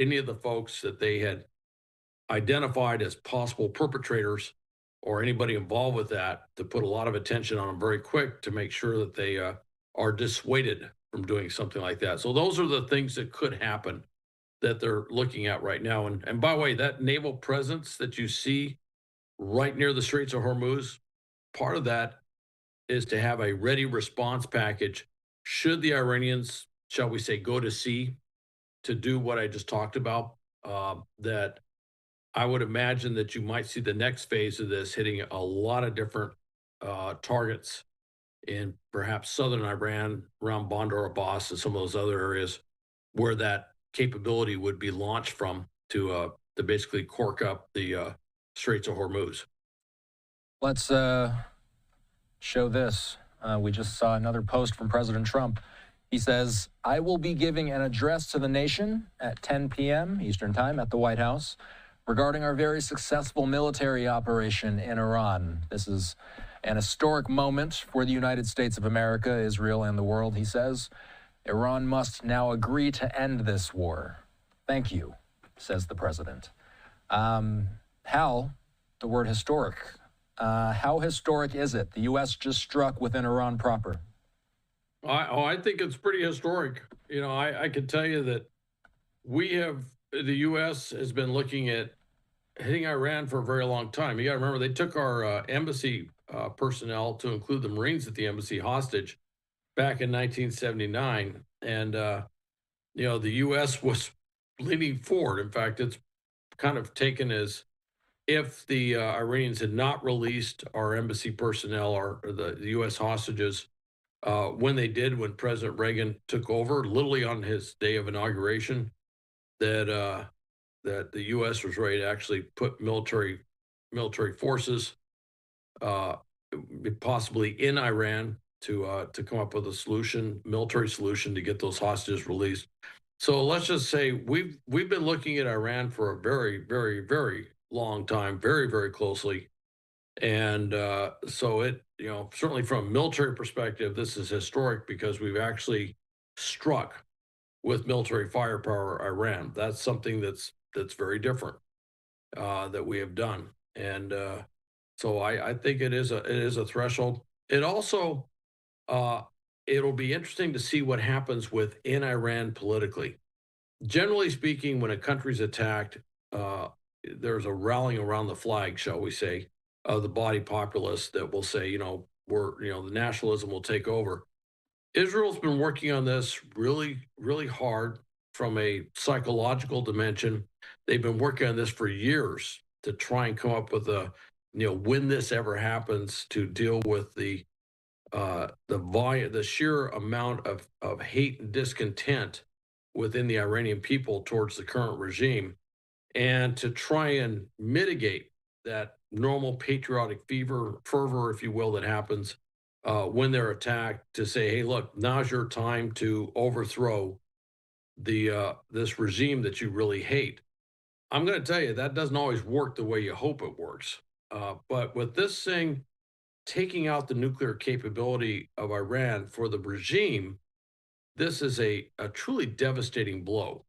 any of the folks that they had identified as possible perpetrators or anybody involved with that, to put a lot of attention on them very quick to make sure that they are dissuaded from doing something like that. So those are the things that could happen that they're looking at right now. And by the way, that naval presence that you see right near the Straits of Hormuz, part of that is to have a ready response package should the Iranians, shall we say, go to sea to do what I just talked about. That I would imagine that you might see the next phase of this hitting a lot of different targets in perhaps southern Iran, around Bandar Abbas, and some of those other areas where that capability would be launched from to basically cork up the Straits of Hormuz. Let's show this. We just saw another post from President Trump. He says, "I will be giving an address to the nation at 10 p.m. Eastern Time at the White House regarding our very successful military operation in Iran. This is an historic moment for the United States of America, Israel, and the world," he says. "Iran must now agree to end this war. Thank you," says the president. Hal, the word historic. How historic is it? The U.S. just struck within Iran proper. I think it's pretty historic. You know, I can tell you that the U.S. has been looking at hitting Iran for a very long time. You got to remember, they took our embassy personnel, to include the Marines at the embassy, hostage back in 1979. And, the U.S. was leaning forward. In fact, it's kind of taken as if the Iranians had not released our embassy personnel or the U.S. hostages when they did, when President Reagan took over, literally on his day of inauguration, that the U.S. was ready to actually put military forces, possibly in Iran, to come up with a military solution to get those hostages released. So let's just say we've been looking at Iran for a very, very, very long time, very, very closely. And so certainly from a military perspective, this is historic because we've actually struck with military firepower Iran. That's something that's very different that we have done. And so I think it is a threshold. It also it'll be interesting to see what happens within Iran politically. Generally speaking, when a country's attacked, there's a rallying around the flag, shall we say, of the body populace that will say, the nationalism will take over. Israel's been working on this really, really hard from a psychological dimension. They've been working on this for years to try and come up with when this ever happens, to deal with the sheer amount of hate and discontent within the Iranian people towards the current regime, and to try and mitigate that normal patriotic fervor, if you will, that happens when they're attacked, to say, hey, look, now's your time to overthrow this regime that you really hate. I'm going to tell you, that doesn't always work the way you hope it works. But with this thing taking out the nuclear capability of Iran for the regime, this is a truly devastating blow,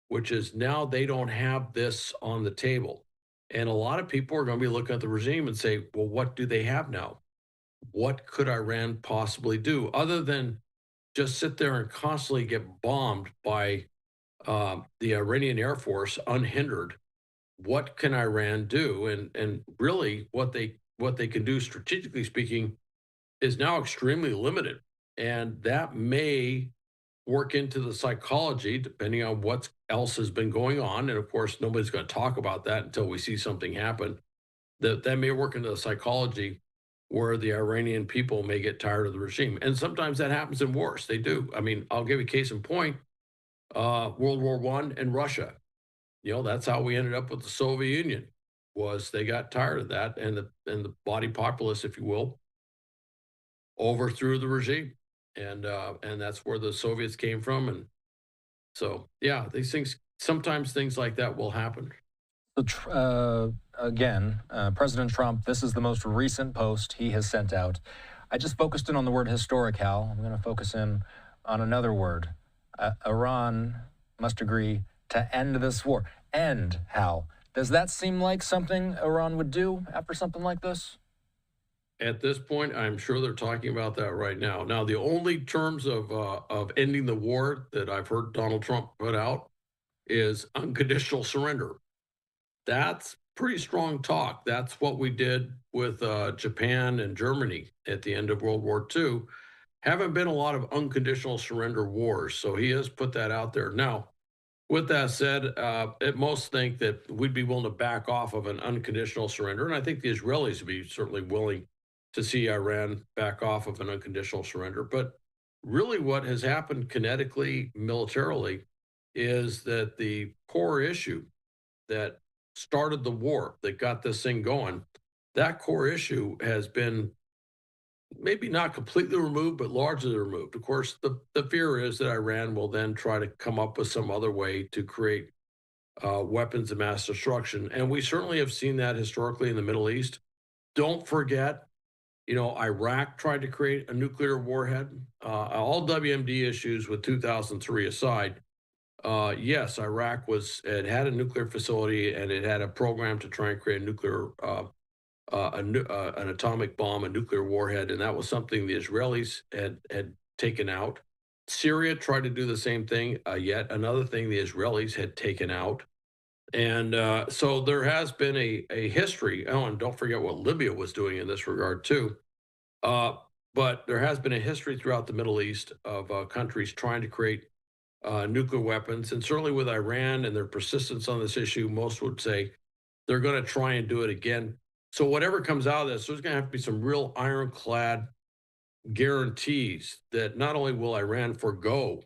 which is now they don't have this on the table. And a lot of people are going to be looking at the regime and say, well, what do they have now? What could Iran possibly do other than just sit there and constantly get bombed by the Iranian Air Force unhindered? What can Iran do? And really what they can do, strategically speaking, is now extremely limited. And that may work into the psychology, depending on what else has been going on. And of course, nobody's going to talk about that until we see something happen. That may work into the psychology where the Iranian people may get tired of the regime. And sometimes that happens in wars. They do. I mean, I'll give you a case in point. World War I and Russia. That's how we ended up with the Soviet Union, was they got tired of that, and the body populace, if you will, overthrew the regime. And that's where the Soviets came from. And so, yeah, sometimes things like that will happen. So, again, President Trump, this is the most recent post he has sent out. I just focused in on the word historic, Hal. I'm going to focus in on another word. Iran must agree to end this war. End, Hal. Does that seem like something Iran would do after something like this? At this point, I'm sure they're talking about that right now. Now, the only terms of ending the war that I've heard Donald Trump put out is unconditional surrender. That's pretty strong talk. That's what we did with Japan and Germany at the end of World War II. Haven't been a lot of unconditional surrender wars, so he has put that out there. Now, with that said, most think that we'd be willing to back off of an unconditional surrender, and I think the Israelis would be certainly willing to see Iran back off of an unconditional surrender. But really, what has happened kinetically, militarily, is that the core issue that started the war, that got this thing going, that core issue has been maybe not completely removed, but largely removed. Of course, the fear is that Iran will then try to come up with some other way to create weapons of mass destruction. And we certainly have seen that historically in the Middle East. Don't forget, Iraq tried to create a nuclear warhead. All WMD issues with 2003 aside, yes, Iraq had a nuclear facility and it had a program to try and create a nuclear an atomic bomb, a nuclear warhead, and that was something the Israelis had taken out. Syria tried to do the same thing, yet another thing the Israelis had taken out. And so there has been a history. Oh, and don't forget what Libya was doing in this regard, too. But there has been a history throughout the Middle East of countries trying to create nuclear weapons. And certainly with Iran and their persistence on this issue, most would say they're going to try and do it again. So whatever comes out of this, there's going to have to be some real ironclad guarantees that not only will Iran forego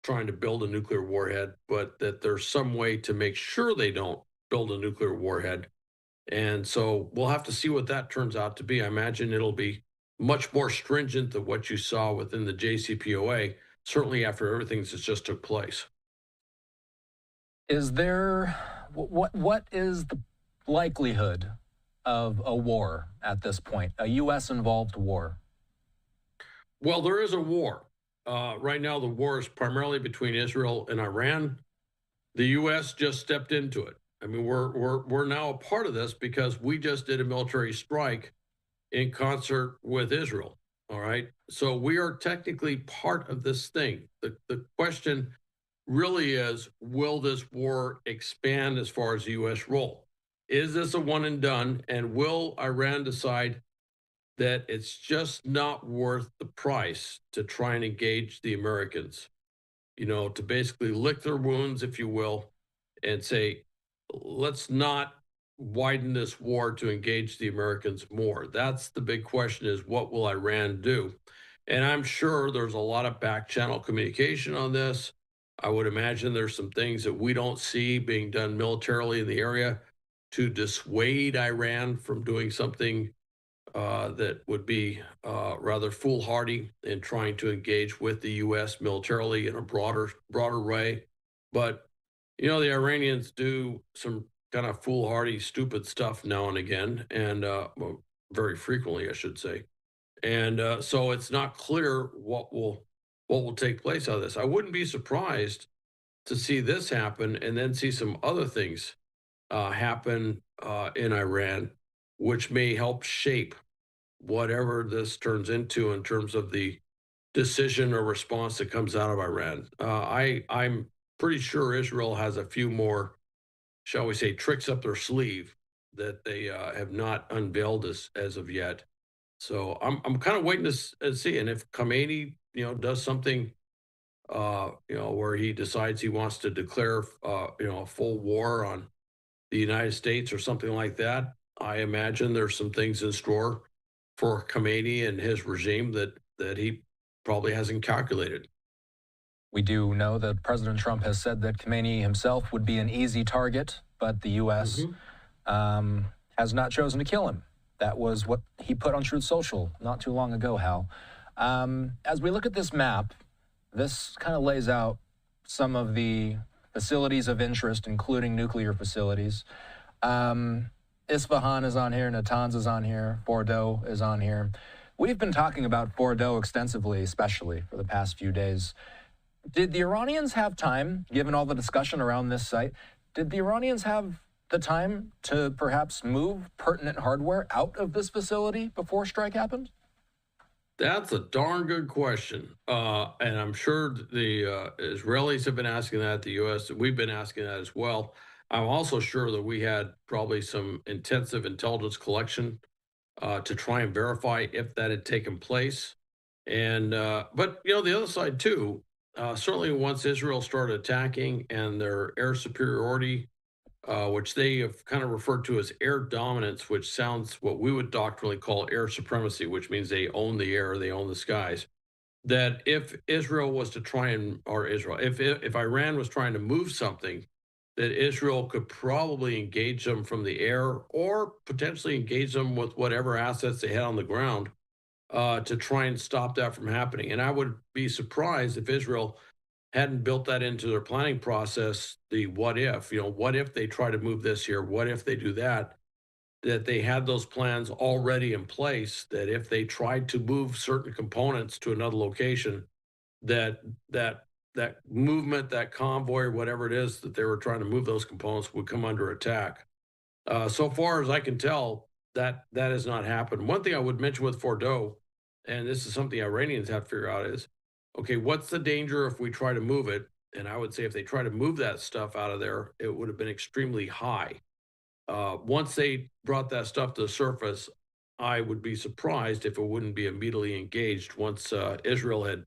trying to build a nuclear warhead, but that there's some way to make sure they don't build a nuclear warhead. And so we'll have to see what that turns out to be. I imagine it'll be much more stringent than what you saw within the JCPOA, certainly after everything that's just took place. Is there what is the likelihood of a war at this point, a U.S. involved war? Well, there is a war. Right now, the war is primarily between Israel and Iran. The U.S. just stepped into it. I mean, we're now a part of this because we just did a military strike in concert with Israel. All right, so we are technically part of this thing. The question really is, will this war expand as far as the U.S. role? Is this a one and done? And will Iran decide that it's just not worth the price to try and engage the Americans? To basically lick their wounds, if you will, and say, let's not widen this war to engage the Americans more. That's the big question, is what will Iran do? And I'm sure there's a lot of back channel communication on this. I would imagine there's some things that we don't see being done militarily in the area to dissuade Iran from doing something that would be rather foolhardy in trying to engage with the U.S. militarily in a broader way. But the Iranians do some kind of foolhardy, stupid stuff now and again, and well, very frequently, I should say. And so it's not clear what will take place out of this. I wouldn't be surprised to see this happen and then see some other things happen in Iran, which may help shape whatever this turns into in terms of the decision or response that comes out of Iran. I'm pretty sure Israel has a few more, shall we say, tricks up their sleeve that they have not unveiled as of yet. So I'm kind of waiting to see, and if Khamenei does something where he decides he wants to declare a full war on the United States or something like that, I imagine there's some things in store for Khamenei and his regime that he probably hasn't calculated. We do know that President Trump has said that Khamenei himself would be an easy target, but the U.S. Has not chosen to kill him. That was what he put on Truth Social not too long ago, Hal. As we look at this map, this kind of lays out some of the facilities of interest, including nuclear facilities. Isfahan is on here, Natanz is on here, Fordow is on here. We've been talking about Fordow extensively, especially for the past few days. Did the Iranians have time, given all the discussion around this site, did the Iranians have the time to perhaps move pertinent hardware out of this facility before strike happened? That's a darn good question. And I'm sure the Israelis have been asking that, the US, we've been asking that as well. I'm also sure that we had probably some intensive intelligence collection to try and verify if that had taken place. And, but, the other side too, certainly once Israel started attacking and their air superiority, which they have kind of referred to as air dominance, which sounds what we would doctrinally call air supremacy, which means they own the air, they own the skies. That if Israel was to try and, or Israel, if Iran was trying to move something, that Israel could probably engage them from the air or potentially engage them with whatever assets they had on the ground to try and stop that from happening. And I would be surprised if Israel hadn't built that into their planning process. The what if, what if they try to move this here? What if they do that? That they had those plans already in place. That if they tried to move certain components to another location, that that movement, that convoy, or whatever it is that they were trying to move those components would come under attack. So far as I can tell, that has not happened. One thing I would mention with Fordo, and this is something Iranians have to figure out is, okay, what's the danger if we try to move it? And I would say if they try to move that stuff out of there, it would have been extremely high. Once they brought that stuff to the surface, I would be surprised if it wouldn't be immediately engaged once Israel had